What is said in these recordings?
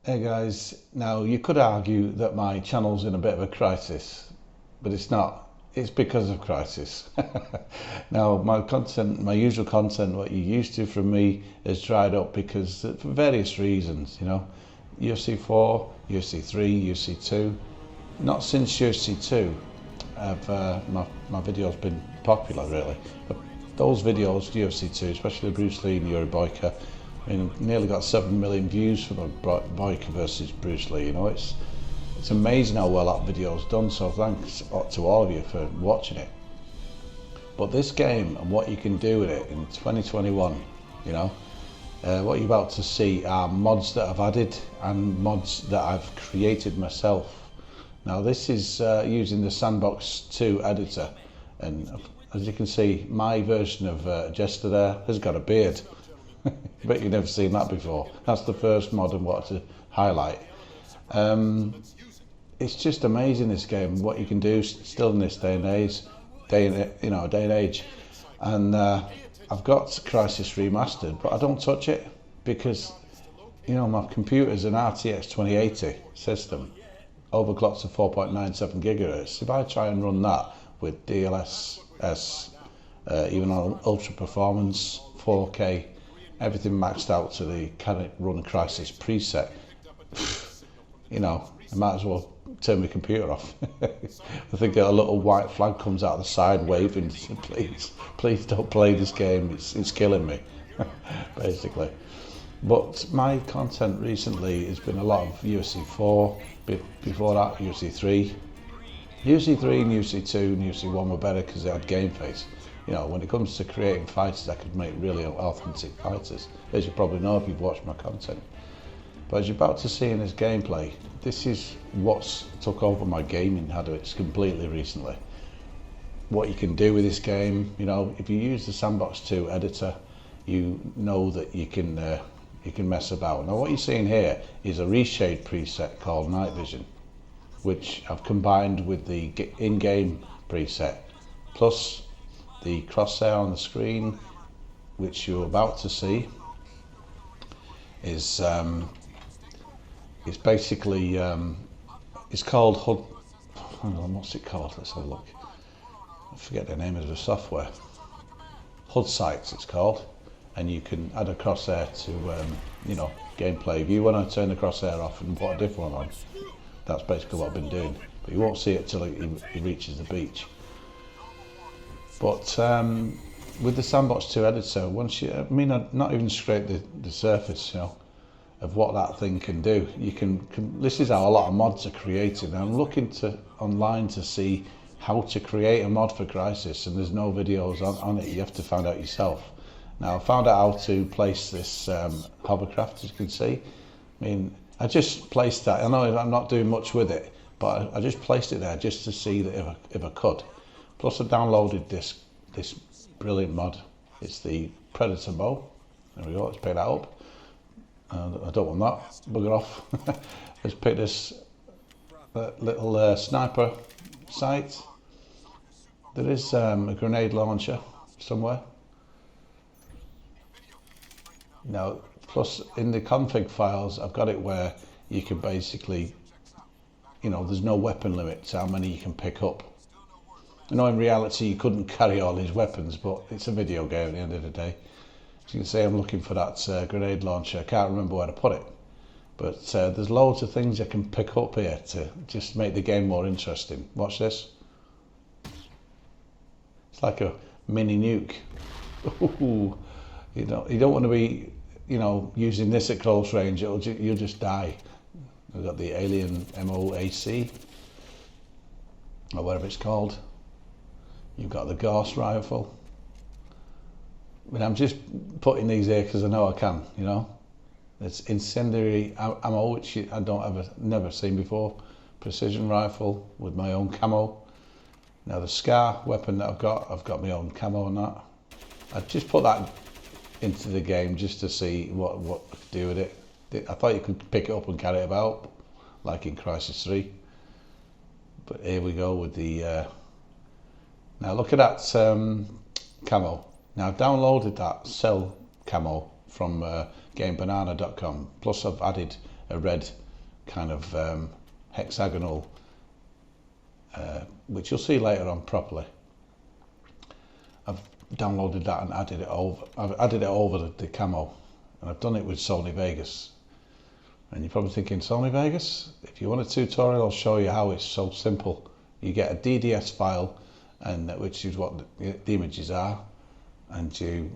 Hey guys, now you could argue that my channel's in a bit of a crisis, but it's not. It's because of Crysis. Now my content, my usual content, what you used to from me, has dried up because for various reasons, UFC 4, UFC 3, UFC 2. Not since UFC 2 have my videos been popular really. But those videos, UFC 2, especially Bruce Lee and Yuri Boyka, I mean, nearly got 7 million views for the Boyka versus Bruce Lee. It's amazing how well that video's done. So thanks to all of you for watching it. But this game and what you can do with it in 2021, what you're about to see are mods that I've added and mods that I've created myself. Now this is using the Sandbox 2 editor, and as you can see, my version of Jester there has got a beard. Bet you've never seen that before. That's the first mod I wanted to highlight. It's just amazing, this game, what you can do still in this day and age. And I've got Crysis remastered, but I don't touch it because my computer's an RTX 2080 system, overclocked to 4.97 gigahertz. If I try and run that with DLSS, even on ultra performance, 4K, everything maxed out to the Can It Run Crysis preset, I might as well turn my computer off. I think a little white flag comes out the side waving, please don't play this game, it's killing me, basically. But my content recently has been a lot of UFC 4, before that UFC 3. UFC 3 and UFC 2 and UFC 1 were better because they had game face. When it comes to creating fighters, I could make really authentic fighters, as you probably know if you've watched my content. But as you're about to see in this gameplay, this is what's took over my gaming habits completely recently. What you can do with this game, if you use the Sandbox 2 editor, you know that you can mess about. Now what you're seeing here is a reshade preset called Night Vision, which I've combined with the in-game preset, plus the crosshair on the screen, which you're about to see, is it's basically it's called HUD. Hang on, what's it called? Let's have a look. I forget the name of the software. HUD sites it's called, and you can add a crosshair to gameplay. If you want to turn the crosshair off and put a different one on, that's basically what I've been doing. But you won't see it till he reaches the beach. But with the Sandbox 2 editor, I've not even scraped the surface, of what that thing can do. This is how a lot of mods are created. I'm looking online to see how to create a mod for Crysis, and there's no videos on it. You have to find out yourself. Now I found out how to place this hovercraft, as you can see. I just placed that. I know I'm not doing much with it, but I just placed it there just to see that if I could. Plus I downloaded this brilliant mod. It's the Predator bow. There we go, let's pick that up. I don't want that, bugger off. Let's pick this little sniper sight. There is a grenade launcher somewhere. Now, plus in the config files, I've got it where you can basically, there's no weapon limit to how many you can pick up. I know in reality you couldn't carry all these weapons, but it's a video game at the end of the day. As you can see, I'm looking for that grenade launcher. I can't remember where to put it. But there's loads of things I can pick up here to just make the game more interesting. Watch this. It's like a mini nuke. Ooh, you don't want to be, using this at close range. You'll just die. We've got the Alien MOAC, or whatever it's called. You've got the Gauss rifle. I'm just putting these here because I know I can, It's incendiary ammo, which I never seen before. Precision rifle with my own camo. Now the Scar weapon that I've got my own camo on that. I've just put that into the game just to see what I could do with it. I thought you could pick it up and carry it about, like in Crysis 3. But here we go with the... now look at that camo. Now I've downloaded that cell camo from GameBanana.com. Plus I've added a red kind of hexagonal, which you'll see later on properly. I've downloaded that and added it over. I've added it over the camo, and I've done it with Sony Vegas. And you're probably thinking, Sony Vegas? If you want a tutorial, I'll show you how. It's so simple. You get a DDS file, and which is what the images are, and you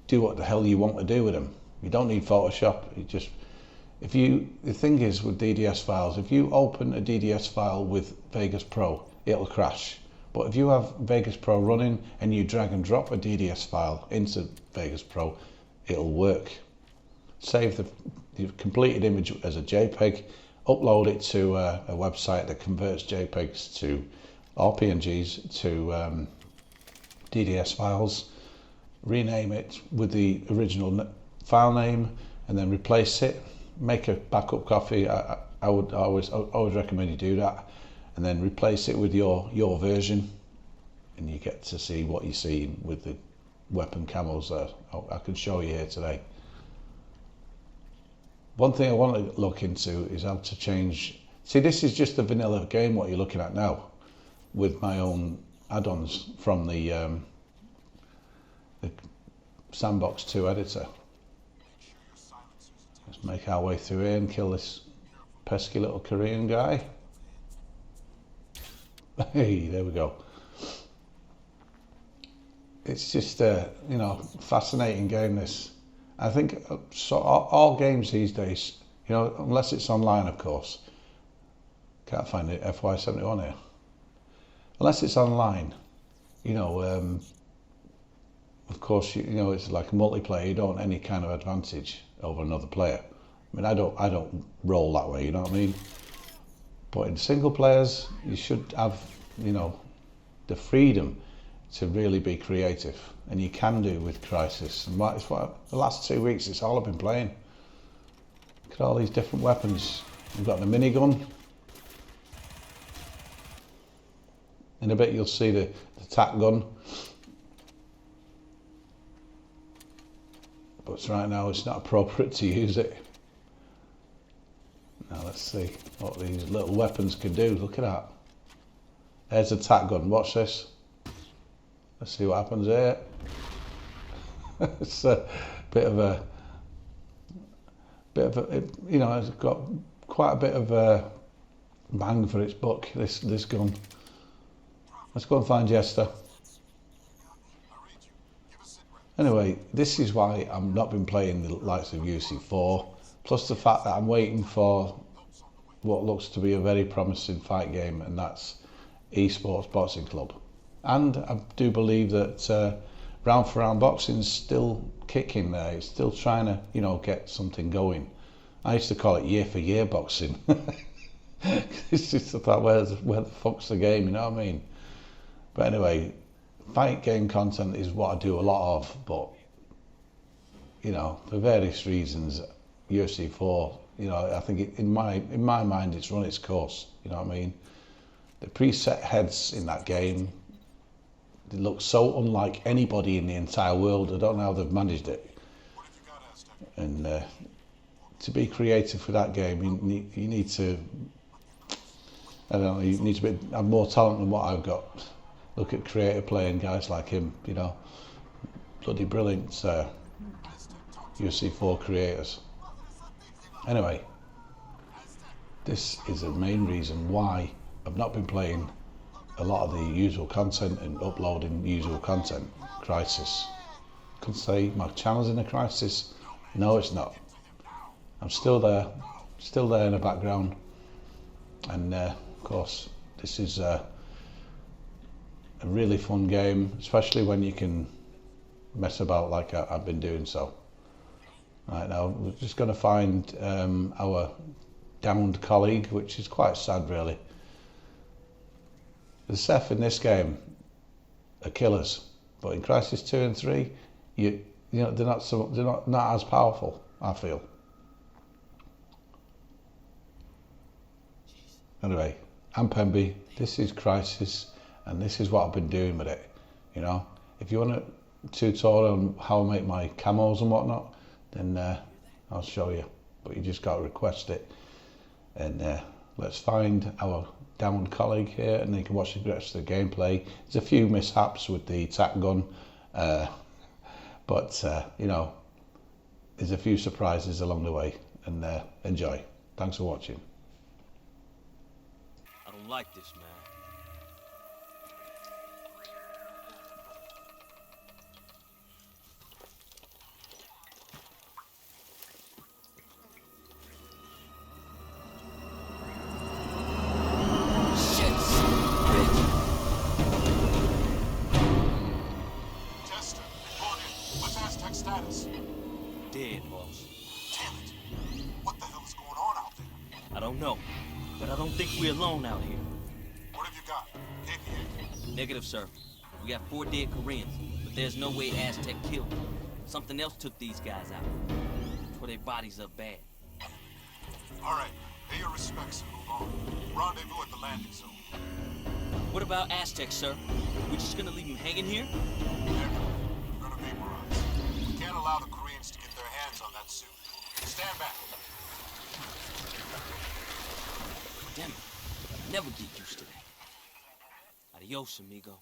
do what the hell you want to do with them. You don't need Photoshop. You just, the thing is with DDS files, if you open a DDS file with Vegas Pro, it'll crash. But if you have Vegas Pro running and you drag and drop a DDS file into Vegas Pro, it'll work. Save the completed image as a JPEG, upload it to a website that converts JPEGs to, or PNGs to DDS files, rename it with the original file name, and then replace it. Make a backup copy. I would always recommend you do that, and then replace it with your version, and you get to see what you see with the weapon camos there. I can show you here today. One thing I want to look into is how to change. See, this is just a vanilla game, what you're looking at now, with my own add-ons from the Sandbox 2 editor. Let's make our way through here and kill this pesky little Korean guy. Hey, there we go. It's just a, you know, fascinating game, this. I think so, all games these days, you know, unless it's online, of course. Can't find it, FY71 here. Unless it's online, you know, of course, you know, it's like a multiplayer. You don't want any kind of advantage over another player. I mean, I don't roll that way, you know what I mean? But in single players, you should have, you know, the freedom to really be creative, and you can do with Crysis. And it's what the last 2 weeks, it's all I've been playing. Look at all these different weapons. We've got the minigun. In a bit, you'll see the tack gun. But right now, it's not appropriate to use it. Now let's see what these little weapons can do. Look at that. There's a tack gun. Watch this. Let's see what happens here. It's a bit of a, you know, it's got quite a bit of a bang for its buck, this gun. Let's go and find Jester. Anyway, this is why I've not been playing the likes of UC4, plus the fact that I'm waiting for what looks to be a very promising fight game, and that's Esports Boxing Club. And I do believe that round for round boxing's still kicking there. It's still trying to, you know, get something going. I used to call it year for year boxing. It's just about where the fuck's the game, you know what I mean? But anyway, fight game content is what I do a lot of, but, you know, for various reasons, UFC 4, you know, I think in my mind it's run its course, you know what I mean? The preset heads in that game, they look so unlike anybody in the entire world. I don't know how they've managed it. And to be creative for that game, you need to, I don't know, you need to have more talent than what I've got. Look at creative playing guys like him, you know, bloody brilliant UFC 4 creators. Anyway, this is the main reason why I've not been playing a lot of the usual content and uploading usual content. Crysis. Could say my channel's in a crisis. No, it's not. I'm still there in the background. And of course, this is a really fun game, especially when you can mess about like I've been doing so. Right now, we're just going to find our downed colleague, which is quite sad, really. The Ceph in this game are killers, but in Crysis 2 and 3, you know, they're not as powerful, I feel. Anyway, I'm PEMBY, this is Crysis, and this is what I've been doing with it. You know, if you want a tutorial on how I make my camos and whatnot, then I'll show you. but you just got to request it. And let's find our downed colleague here, and you can watch the rest of the gameplay. There's a few mishaps with the tack gun, but you know, there's a few surprises along the way, and enjoy. Thanks for watching. I don't like this, man. Status. Dead, boss. Damn it. What the hell is going on out there? I don't know, but I don't think we're alone out here. What have you got? KPA? Negative, sir. We got 4 dead Koreans, but there's no way Aztec killed them. Something else took these guys out. Tore their bodies up bad. All right. Pay your respects and move on. Rendezvous at the landing zone. What about Aztec, sir? We're just gonna leave them hanging here? Never. We're gonna vaporize. We can't allow the Koreans to get their hands on that suit. Stand back. Damn it. Never get used to that. Adios, amigo.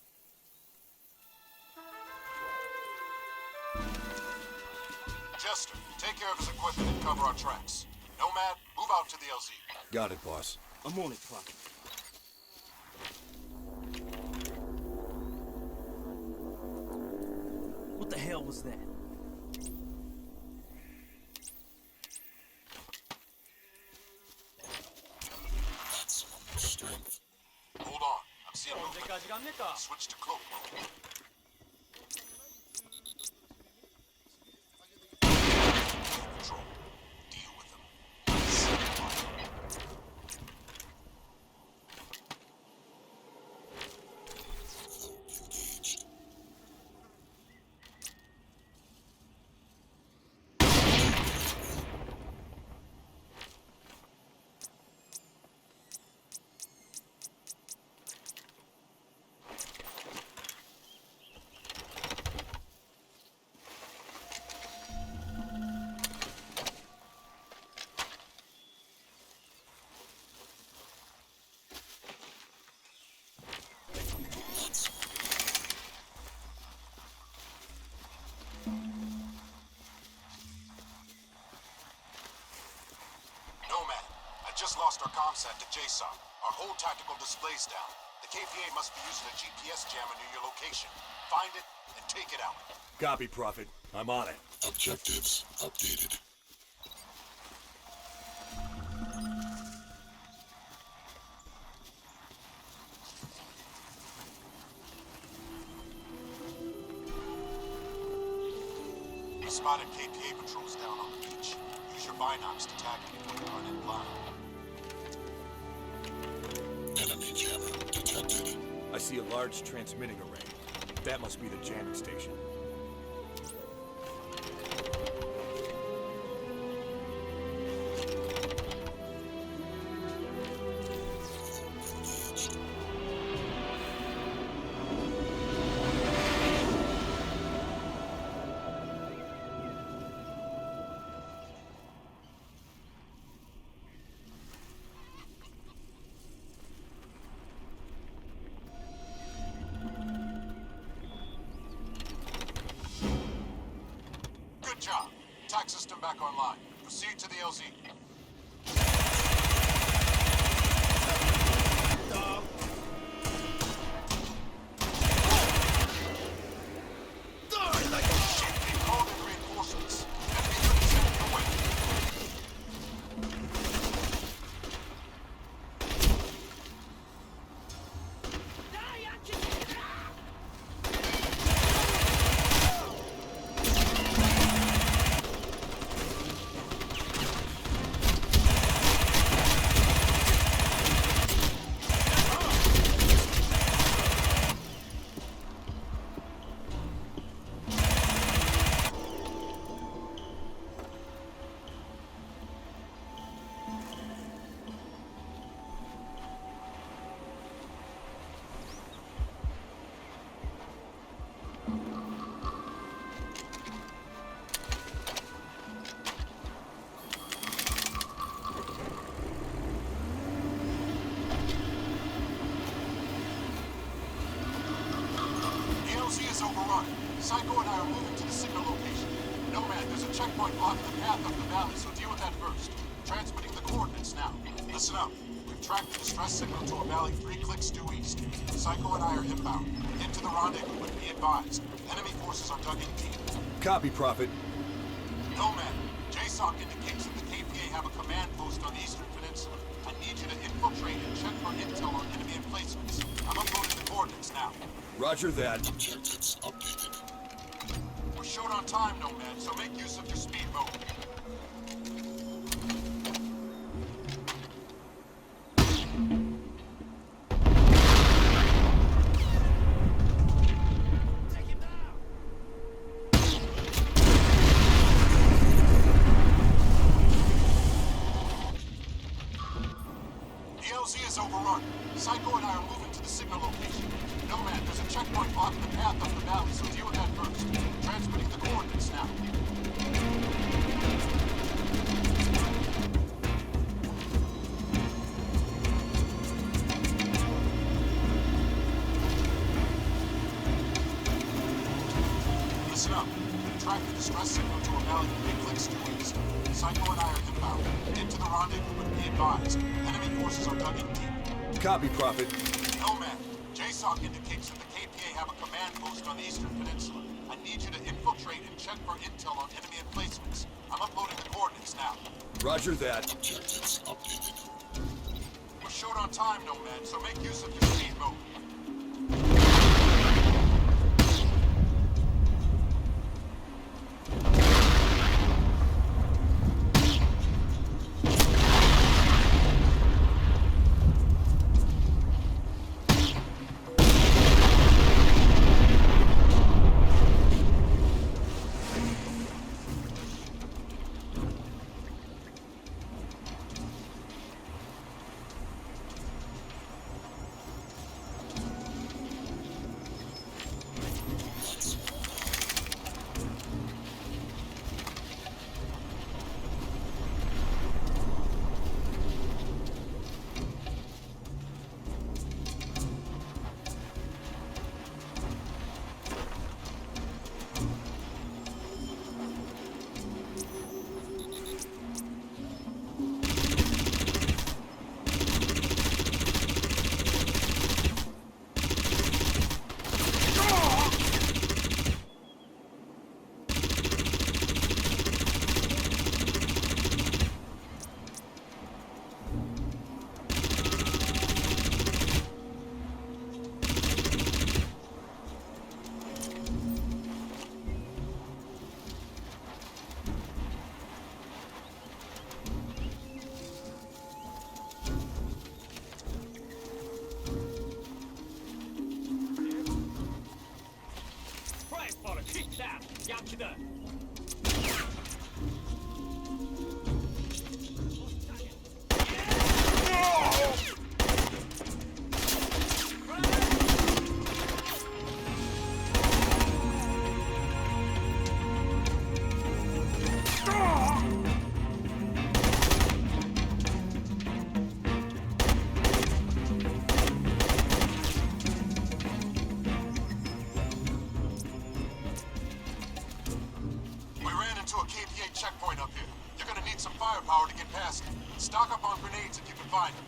Jester, take care of his equipment and cover our tracks. Nomad, move out to the LZ. Got it, boss. I'm on it, Crockett. What the hell was that? That's strength. Hold on. I'm seeing movement. Switch to cloak mode. Control. Deal with them. Engaged. Nomad, I just lost our comsat to JSON. Our whole tactical display's down. The KPA must be using a GPS jammer near your location. Find it and take it out. Copy, Prophet. I'm on it. Objectives updated. We spotted KPA patrols down on the beach. Use your binocs to tag anyone who run in blind. Enemy jammer detected. I see a large transmitting array. That must be the jamming station. Engaged. Good job. Tac system back online. Proceed to the LZ. They called in reinforcements. Enemy troops heading your way. Psycho and I are moving to the signal location. Nomad, there's a checkpoint blocking the path up the valley, so deal with that first. Transmitting the coordinates now. Listen up. We've tracked the distress signal to a valley 3 clicks due east. Psycho and I are inbound. Into the rendezvous, but be advised. Enemy forces are dug in deep. Copy, Prophet. Nomad, JSOC indicates that the KPA have a command post on the Eastern Peninsula. I need you to infiltrate and check for intel on enemy emplacements. I'm uploading the coordinates now. Roger that. Objectives updated. We're short on time, Nomad, so make use of your speed mode. The LZ is overrun. Psycho and I are moving to the signal location. Nomad, there's a checkpoint blocking the path up the valley, so deal with that first. Transmitting the coordinates now. Listen up. We've tracked the distress signal to a valley 3 clicks due east. Psycho and I are inbound. Into the rendezvous, but be advised. Enemy forces are dug in deep. Copy, Prophet. Nomad, JSOC indicates that the KPA have a command post on the Eastern Peninsula. I need you to infiltrate and check for intel on enemy emplacements. I'm uploading the coordinates now. Roger that. Objectives updated. We're short on time, Nomad, so make use of your speed mode. Checkpoint up here. You're gonna need some firepower to get past it. Stock up on grenades if you can find them.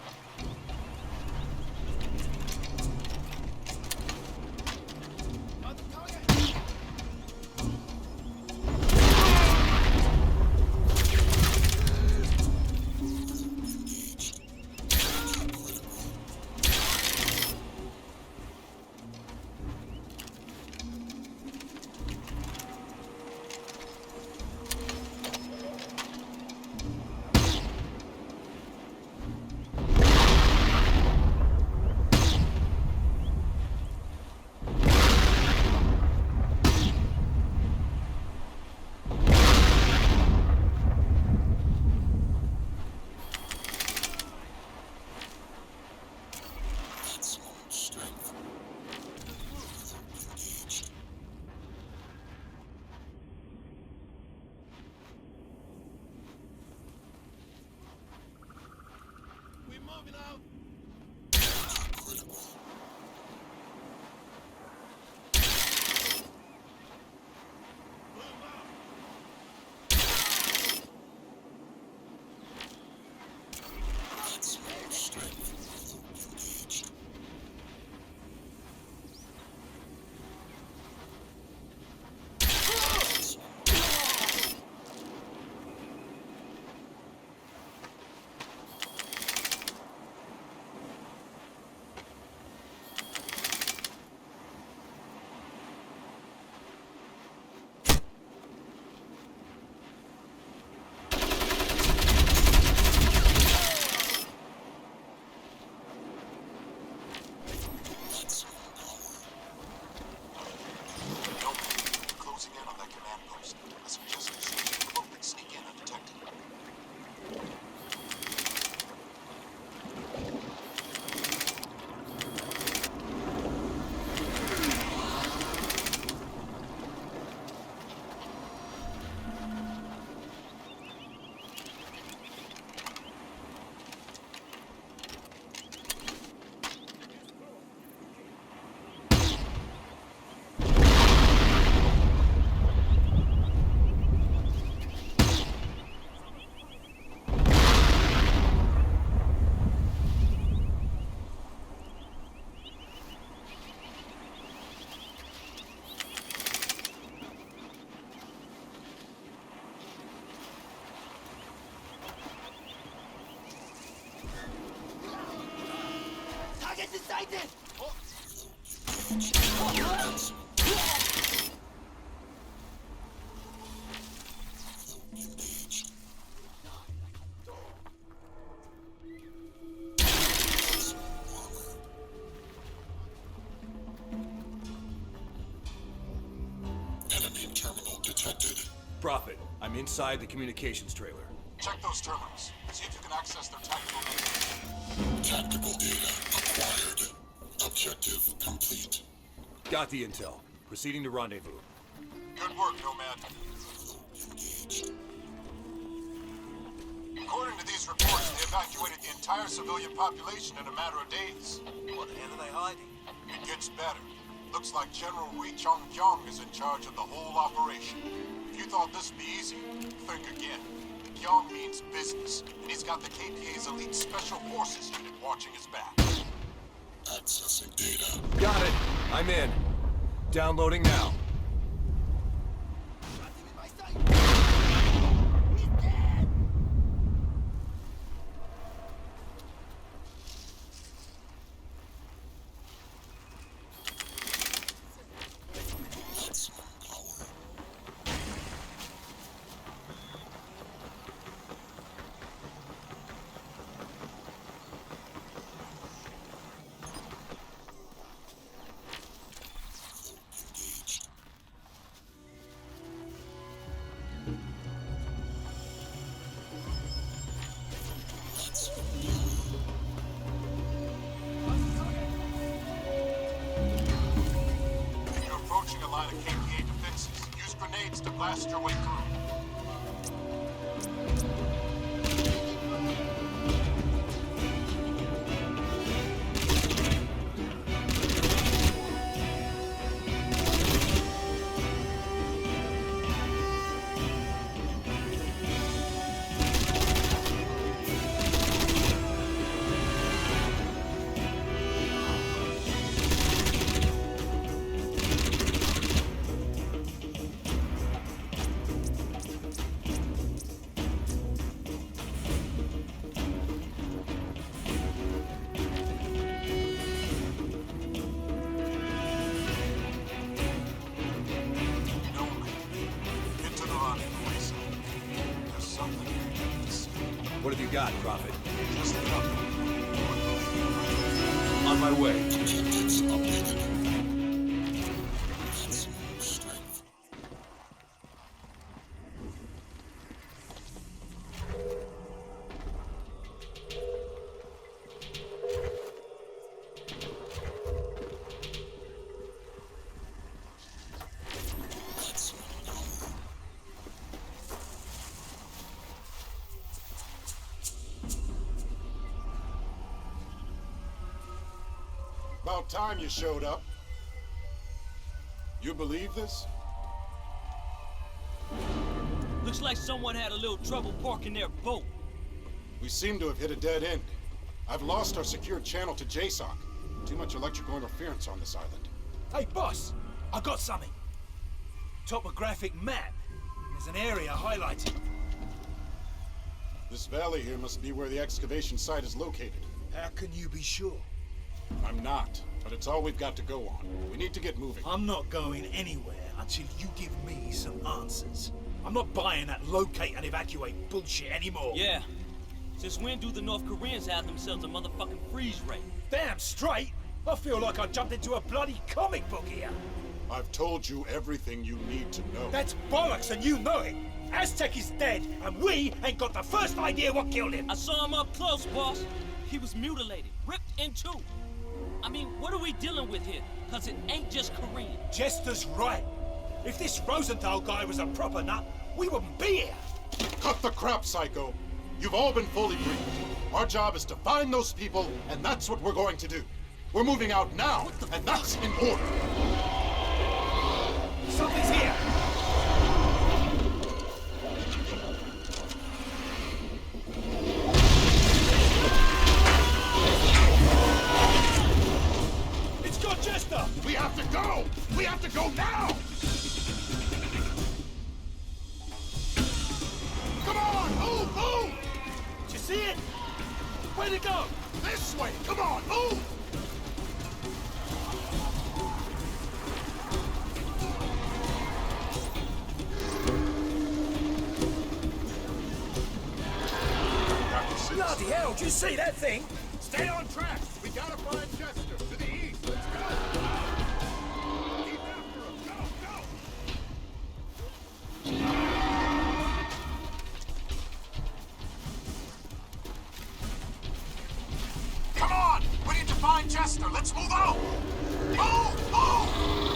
Enemy terminal detected. Prophet, I'm inside the communications trailer. Check those terminals. See if you can access their tactical data. Tactical data acquired. Objective complete. Got the intel. Proceeding to rendezvous. Good work, Nomad. According to these reports, they evacuated the entire civilian population in a matter of days. What the hell are they hiding? It gets better. Looks like General Ri Chong-kyong is in charge of the whole operation. If you thought this'd be easy, think again. Kyong means business, and he's got the KPA's elite special forces unit watching his back. Accessing data. Got it. I'm in. Downloading now. Maximum power. Engaged. Maximum You're approaching a line of KPA defenses. Use grenades to blast your way through. Into the rendezvous, Lisa. There's something you need to see. What have you got, Prophet? Just the other. On my way. objectives updated. Maximum strength. Maximum power. About time you showed up. You believe this? Looks like someone had a little trouble parking their boat. We seem to have hit a dead end. I've lost our secured channel to JSOC. Too much electrical interference on this island. Hey, boss! I got something. Topographic map. There's an area highlighted. This valley here must be where the excavation site is located. How can you be sure? I'm not, but it's all we've got to go on. We need to get moving. I'm not going anywhere until you give me some answers. I'm not buying that locate and evacuate bullshit anymore. Yeah. Since when do the North Koreans have themselves a motherfucking freeze ray? Damn straight! I feel like I jumped into a bloody comic book here. I've told you everything you need to know. That's bollocks and you know it. Aztec is dead and we ain't got the first idea what killed him. I saw him up close, boss. He was mutilated, ripped in two. I mean, what are we dealing with here? Cause it ain't just Korean. Jester's right. If this Rosenthal guy was a proper nut, we wouldn't be here. Cut the crap, Psycho. You've all been fully briefed. Our job is to find those people, and that's what we're going to do. We're moving out now, and that's in order. Something's here. It's got Jester! We have to go! We have to go now! Come on, move, move! Did you see it? Where'd it go? This way, come on, move! Bloody hell, do you see that thing? Stay on track. We gotta find Chester to the east. Let's go. Keep after him. Go, go. Come on! We need to find Chester. Let's move out. Move! Move!